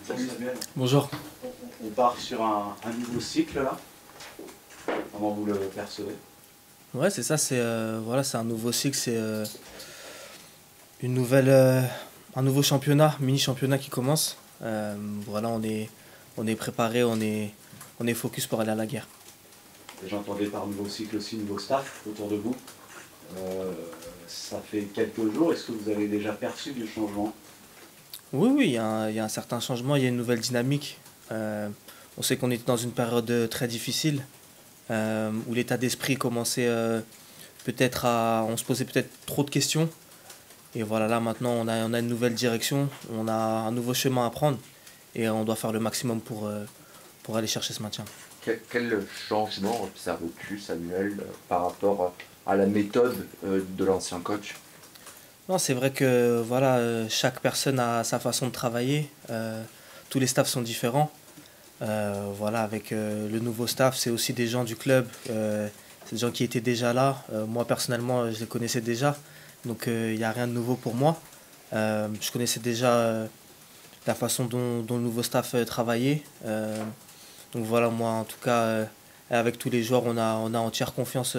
Salut Samuel. Bonjour. On part sur un nouveau cycle là. Comment vous le percevez? Ouais, c'est ça, voilà, c'est un nouveau cycle, c'est une nouvelle, un nouveau championnat, mini-championnat qui commence. Voilà, on est préparé, on est focus pour aller à la guerre. J'entendais par nouveau cycle aussi nouveau staff autour de vous. Ça fait quelques jours, est-ce que vous avez déjà perçu du changement? Oui, oui, il y a un certain changement, il y a une nouvelle dynamique. On sait qu'on était dans une période très difficile, où l'état d'esprit commençait peut-être on se posait peut-être trop de questions. Et voilà, là maintenant, on a une nouvelle direction, on a un nouveau chemin à prendre et on doit faire le maximum pour aller chercher ce maintien. Quel changement observes-tu, Samuel, par rapport à la méthode de l'ancien coach? Non, c'est vrai que voilà, chaque personne a sa façon de travailler, tous les staffs sont différents. Voilà, avec le nouveau staff, c'est aussi des gens du club, c'est des gens qui étaient déjà là. Moi, personnellement, je les connaissais déjà, donc il n'y a rien de nouveau pour moi. Je connaissais déjà la façon dont le nouveau staff travaillait. Donc voilà, moi, en tout cas, avec tous les joueurs, on a entière confiance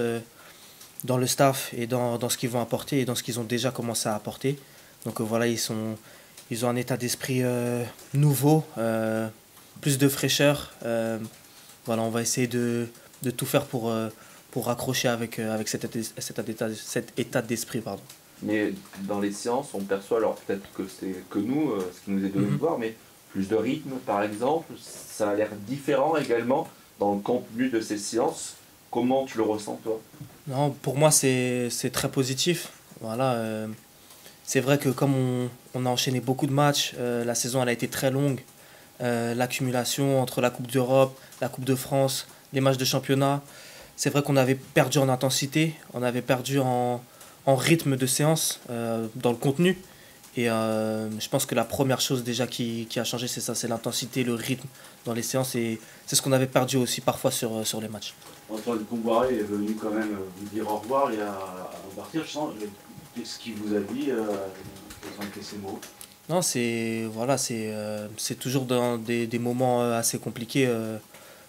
dans le staff et dans ce qu'ils vont apporter et dans ce qu'ils ont déjà commencé à apporter. Donc voilà, ils ont un état d'esprit nouveau, plus de fraîcheur. Voilà, on va essayer de tout faire pour raccrocher avec cet état d'esprit. Pardon. Mais dans les séances, on perçoit, alors peut-être que c'est que nous, ce qui nous est donné de voir, mais plus de rythme par exemple, ça a l'air différent également dans le contenu de ces séances. Comment tu le ressens toi? Non, pour moi, c'est très positif. Voilà, c'est vrai que comme on a enchaîné beaucoup de matchs, la saison elle a été très longue. L'accumulation entre la Coupe d'Europe, la Coupe de France, les matchs de championnat, c'est vrai qu'on avait perdu en intensité, on avait perdu en rythme de séance, dans le contenu. Et je pense que la première chose déjà qui a changé, c'est ça, c'est l'intensité, le rythme dans les séances. Et c'est ce qu'on avait perdu aussi parfois sur les matchs. Antoine Comboiré est venu quand même vous dire au revoir il y a avant de partir, je sens. Qu'est-ce qu'il vous a dit? Quels ont été ces mots? Non, voilà, c'est toujours dans des moments assez compliqués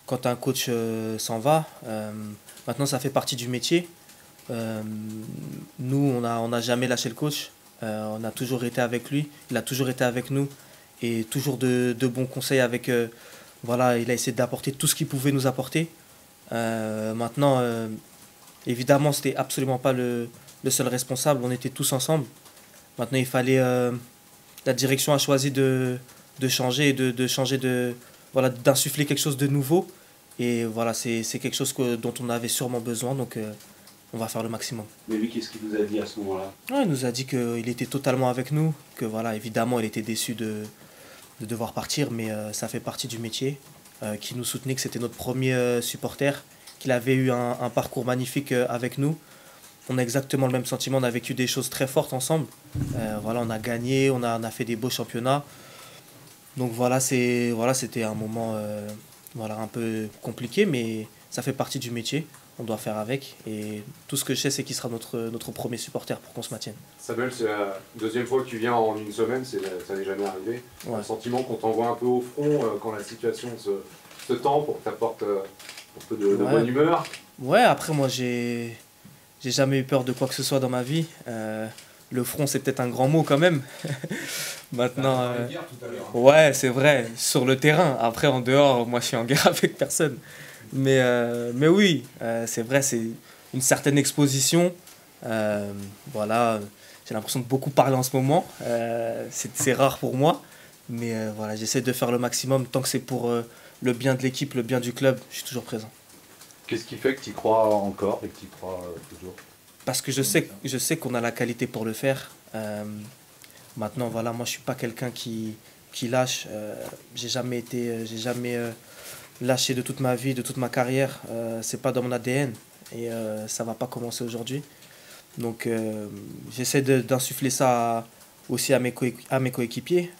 quand un coach s'en va. Maintenant, ça fait partie du métier. Euh, Nous, on n'a jamais lâché le coach. On a toujours été avec lui. Il a toujours été avec nous. Et toujours de bons conseils avec. Voilà, il a essayé d'apporter tout ce qu'il pouvait nous apporter. Maintenant, évidemment, c'était absolument pas le seul responsable. On était tous ensemble. Maintenant, il fallait. La direction a choisi de changer et de changer voilà, d'insuffler quelque chose de nouveau. Et voilà, c'est quelque chose dont on avait sûrement besoin. Donc, on va faire le maximum. Mais lui, qu'est-ce qu'il vous a dit à ce moment-là? Ouais, il nous a dit qu'il était totalement avec nous, que voilà, évidemment, il était déçu de devoir partir, mais ça fait partie du métier, qu'il nous soutenait, que c'était notre premier supporter, qu'il avait eu un parcours magnifique avec nous. On a exactement le même sentiment, on a vécu des choses très fortes ensemble. Voilà, on a gagné, on a fait des beaux championnats. Donc voilà, c'était un moment voilà, un peu compliqué, mais ça fait partie du métier. On doit faire avec. Et tout ce que je sais, c'est qu'il sera notre premier supporter pour qu'on se maintienne. Samuel, c'est la deuxième fois que tu viens en une semaine, ça n'est jamais arrivé. Ouais. Un sentiment qu'on t'envoie un peu au front quand la situation se tend pour que tu apportes un peu de Ouais. bonne humeur. Ouais, après, moi, j'ai jamais eu peur de quoi que ce soit dans ma vie. Le front, c'est peut-être un grand mot quand même. Maintenant, ouais, c'est vrai, sur le terrain. Après, en dehors, moi, je suis en guerre avec personne. Mais oui, c'est vrai, c'est une certaine exposition. Voilà, j'ai l'impression de beaucoup parler en ce moment. C'est rare pour moi. Mais voilà, j'essaie de faire le maximum. Tant que c'est pour le bien de l'équipe, le bien du club, je suis toujours présent. Qu'est-ce qui fait que tu y crois encore et que tu y crois toujours? Parce que je sais qu'on a la qualité pour le faire. Maintenant, voilà, moi, je suis pas quelqu'un qui lâche. J'ai jamais lâché de toute ma vie, de toute ma carrière. C'est pas dans mon ADN et ça va pas commencer aujourd'hui. Donc, j'essaie d'insuffler ça aussi à mes coéquipiers.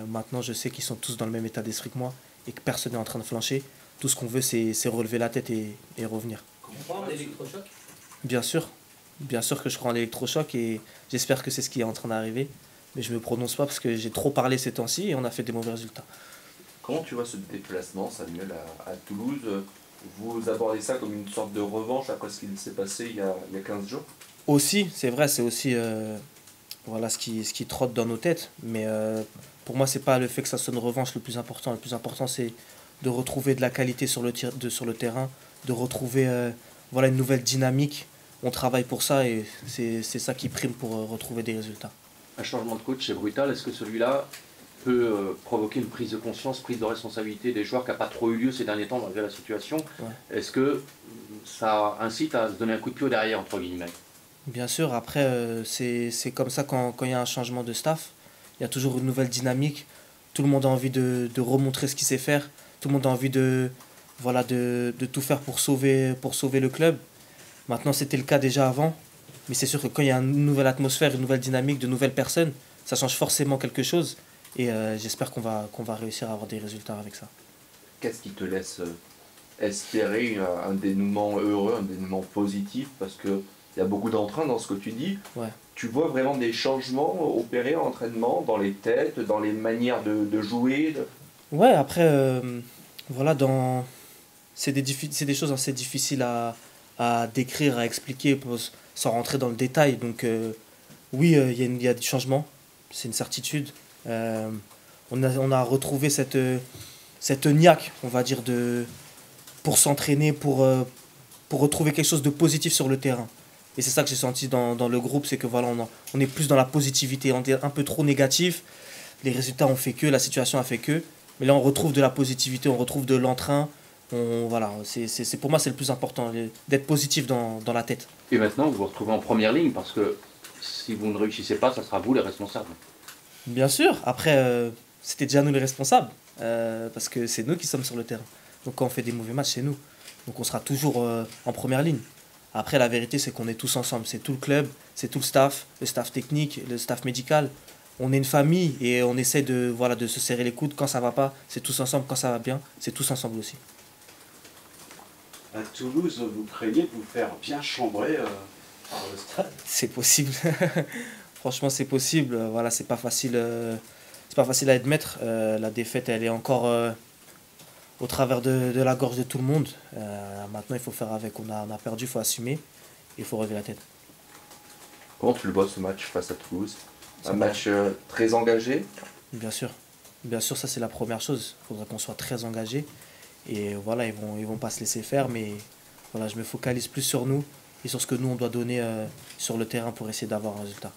Maintenant, je sais qu'ils sont tous dans le même état d'esprit que moi et que personne n'est en train de flancher. Tout ce qu'on veut, c'est relever la tête et revenir. Tu crois en l'électrochoc? Bien sûr. Bien sûr que je crois en l'électrochoc et j'espère que c'est ce qui est en train d'arriver. Mais je ne me prononce pas parce que j'ai trop parlé ces temps-ci et on a fait des mauvais résultats. Comment tu vois ce déplacement, Samuel, à Toulouse? Vous abordez ça comme une sorte de revanche après ce qui s'est passé il y a 15 jours? Aussi, c'est vrai, c'est aussi voilà, ce qui trotte dans nos têtes. Mais pour moi, c'est pas le fait que ça soit une revanche le plus important. Le plus important, c'est de retrouver de la qualité sur le terrain, de retrouver voilà, une nouvelle dynamique. On travaille pour ça et c'est ça qui prime pour retrouver des résultats. Un changement de coach, c'est brutal. Est-ce que celui-là peut provoquer une prise de conscience, prise de responsabilité des joueurs qui n'a pas trop eu lieu ces derniers temps malgré la situation? Ouais. Est-ce que ça incite à se donner un coup de pied au derrière, entre guillemets? Bien sûr, après, c'est comme ça quand il y a un changement de staff. Il y a toujours une nouvelle dynamique. Tout le monde a envie de remontrer ce qu'il sait faire. Tout le monde a envie voilà, de tout faire pour sauver le club. Maintenant, c'était le cas déjà avant. Mais c'est sûr que quand il y a une nouvelle atmosphère, une nouvelle dynamique, de nouvelles personnes, ça change forcément quelque chose. Et j'espère qu'on va réussir à avoir des résultats avec ça. Qu'est-ce qui te laisse espérer un dénouement heureux, un dénouement positif? Parce qu'il y a beaucoup d'entrain dans ce que tu dis. Ouais. Tu vois vraiment des changements opérer en entraînement, dans les têtes, dans les manières de jouer Ouais, après, voilà, c'est des choses assez difficiles à décrire, à expliquer sans rentrer dans le détail. Donc, oui, il y a des changements, c'est une certitude. On a retrouvé cette niaque, on va dire, pour s'entraîner, pour retrouver quelque chose de positif sur le terrain. Et c'est ça que j'ai senti dans le groupe, c'est que voilà, on est plus dans la positivité, on est un peu trop négatif. Les résultats ont fait que, la situation a fait que. Mais là, on retrouve de la positivité, on retrouve de l'entrain. Voilà, pour moi, c'est le plus important, d'être positif dans la tête. Et maintenant, vous vous retrouvez en première ligne parce que si vous ne réussissez pas, ça sera vous les responsables. Bien sûr, après, c'était déjà nous les responsables, parce que c'est nous qui sommes sur le terrain. Donc quand on fait des mauvais matchs, c'est nous. Donc on sera toujours en première ligne. Après, la vérité, c'est qu'on est tous ensemble. C'est tout le club, c'est tout le staff technique, le staff médical. On est une famille et on essaie voilà, de se serrer les coudes. Quand ça va pas, c'est tous ensemble. Quand ça va bien, c'est tous ensemble aussi. À Toulouse, vous craignez de vous faire bien chambrer par le stade? C'est possible. Franchement, c'est possible. Voilà, c'est pas facile à admettre. La défaite, elle est encore au travers de la gorge de tout le monde. Maintenant, il faut faire avec. On a perdu, il faut assumer. Il faut relever la tête. Comment tu le vois ce match face à Toulouse? Un match très engagé? Bien sûr. Bien sûr, ça c'est la première chose. Il faudra qu'on soit très engagé. Et voilà, ils vont pas se laisser faire. Mais voilà, je me focalise plus sur nous et sur ce que nous, on doit donner sur le terrain pour essayer d'avoir un résultat.